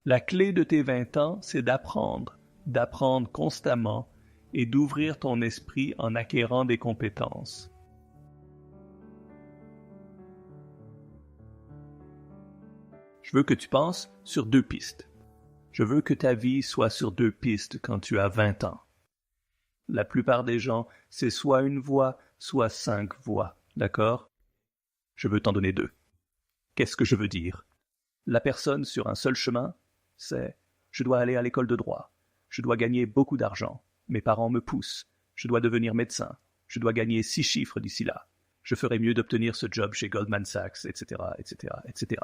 La clé de tes 20 ans, c'est d'apprendre constamment et d'ouvrir ton esprit en acquérant des compétences. Je veux que tu penses sur 2 pistes. Je veux que ta vie soit sur 2 pistes quand tu as 20 ans. La plupart des gens, c'est soit une voie, soit 5 voies, d'accord? Je veux t'en donner 2. Qu'est-ce que je veux dire? La personne sur un seul chemin, c'est « je dois aller à l'école de droit, je dois gagner beaucoup d'argent, mes parents me poussent, je dois devenir médecin, je dois gagner 6 chiffres d'ici là, je ferais mieux d'obtenir ce job chez Goldman Sachs, etc., etc., etc. »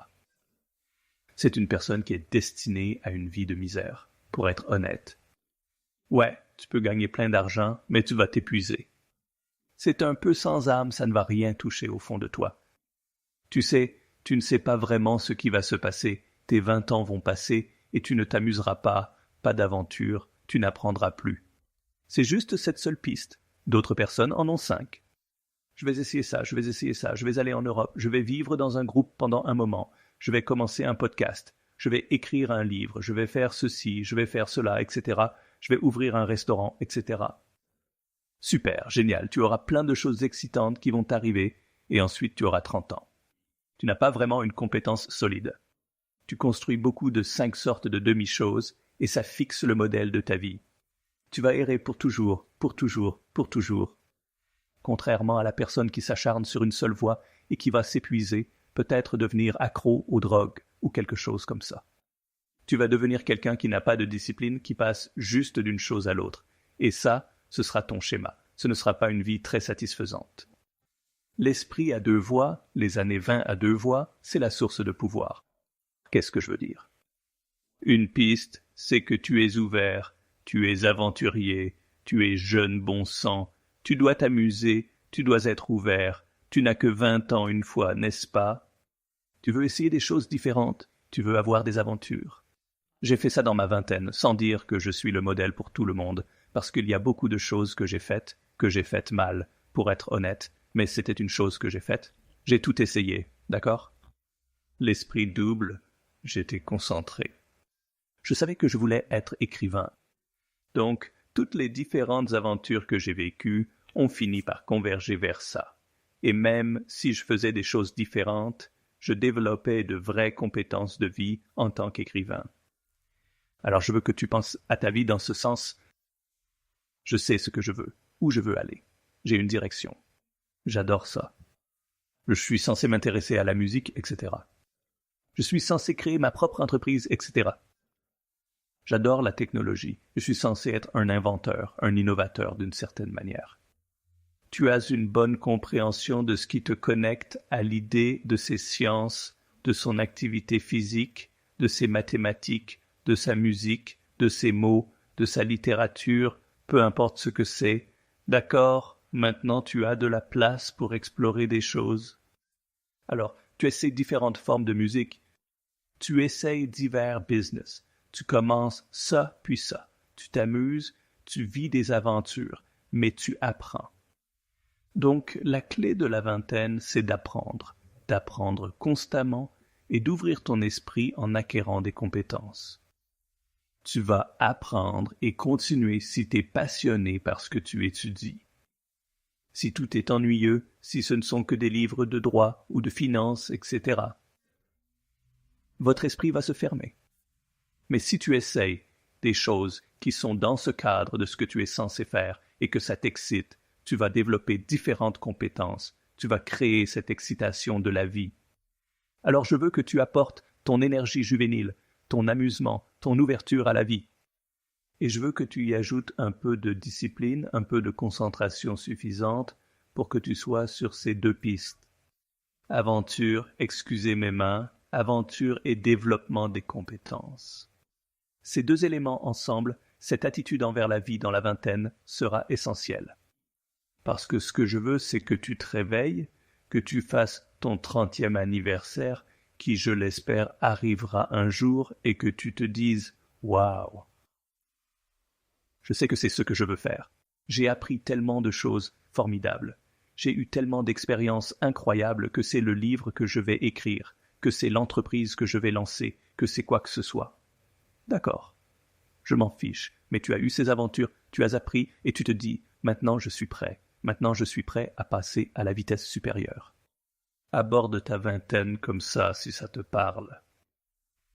C'est une personne qui est destinée à une vie de misère, pour être honnête. Ouais, tu peux gagner plein d'argent, mais tu vas t'épuiser. C'est un peu sans âme, ça ne va rien toucher au fond de toi. Tu sais, tu ne sais pas vraiment ce qui va se passer, tes 20 ans vont passer et tu ne t'amuseras pas, pas d'aventure, tu n'apprendras plus. C'est juste cette seule piste. D'autres personnes en ont 5. Je vais essayer ça, je vais essayer ça, je vais aller en Europe, je vais vivre dans un groupe pendant un moment, je vais commencer un podcast, je vais écrire un livre, je vais faire ceci, je vais faire cela, etc. Je vais ouvrir un restaurant, etc. Super, génial, tu auras plein de choses excitantes qui vont t'arriver et ensuite tu auras 30 ans. Tu n'as pas vraiment une compétence solide. Tu construis beaucoup de 5 sortes de demi-choses et ça fixe le modèle de ta vie. Tu vas errer pour toujours, pour toujours, pour toujours. Contrairement à la personne qui s'acharne sur une seule voie et qui va s'épuiser, peut-être devenir accro aux drogues ou quelque chose comme ça. Tu vas devenir quelqu'un qui n'a pas de discipline, qui passe juste d'une chose à l'autre. Et ça, ce sera ton schéma. Ce ne sera pas une vie très satisfaisante. L'esprit à 2 voies, les années 20 à 2 voies, c'est la source de pouvoir. Qu'est-ce que je veux dire? Une piste, c'est que tu es ouvert, tu es aventurier, tu es jeune bon sang, tu dois t'amuser, tu dois être ouvert, tu n'as que 20 ans une fois, n'est-ce pas? Tu veux essayer des choses différentes, tu veux avoir des aventures. J'ai fait ça dans ma vingtaine, sans dire que je suis le modèle pour tout le monde, parce qu'il y a beaucoup de choses que j'ai faites mal, pour être honnête, mais c'était une chose que j'ai faite. J'ai tout essayé, d'accord? L'esprit double, j'étais concentré. Je savais que je voulais être écrivain. Donc, toutes les différentes aventures que j'ai vécues ont fini par converger vers ça. Et même si je faisais des choses différentes, je développais de vraies compétences de vie en tant qu'écrivain. Alors je veux que tu penses à ta vie dans ce sens. Je sais ce que je veux, où je veux aller. J'ai une direction. J'adore ça. Je suis censé m'intéresser à la musique, etc. Je suis censé créer ma propre entreprise, etc. J'adore la technologie. Je suis censé être un inventeur, un innovateur d'une certaine manière. Tu as une bonne compréhension de ce qui te connecte à l'idée de ses sciences, de son activité physique, de ses mathématiques, de sa musique, de ses mots, de sa littérature, peu importe ce que c'est. D'accord, maintenant tu as de la place pour explorer des choses. Alors, tu essaies différentes formes de musique. Tu essayes divers business. Tu commences ça puis ça. Tu t'amuses, tu vis des aventures, mais tu apprends. Donc, la clé de la vingtaine, c'est d'apprendre constamment et d'ouvrir ton esprit en acquérant des compétences. Tu vas apprendre et continuer si tu es passionné par ce que tu étudies. Si tout est ennuyeux, si ce ne sont que des livres de droit ou de finance, etc., votre esprit va se fermer. Mais si tu essayes des choses qui sont dans ce cadre de ce que tu es censé faire et que ça t'excite, tu vas développer différentes compétences, tu vas créer cette excitation de la vie. Alors je veux que tu apportes ton énergie juvénile, ton amusement, ton ouverture à la vie. Et je veux que tu y ajoutes un peu de discipline, un peu de concentration suffisante pour que tu sois sur ces 2 pistes. Aventure, excusez mes mains, aventure et développement des compétences. Ces 2 éléments ensemble, cette attitude envers la vie dans la vingtaine sera essentielle. Parce que ce que je veux, c'est que tu te réveilles, que tu fasses ton 30e anniversaire, qui, je l'espère, arrivera un jour, et que tu te dises « Waouh !» Je sais que c'est ce que je veux faire. J'ai appris tellement de choses formidables. J'ai eu tellement d'expériences incroyables que c'est le livre que je vais écrire, que c'est l'entreprise que je vais lancer, que c'est quoi que ce soit. D'accord. Je m'en fiche, mais tu as eu ces aventures, tu as appris, et tu te dis, maintenant je suis prêt. Maintenant je suis prêt à passer à la vitesse supérieure. Aborde ta vingtaine comme ça si ça te parle.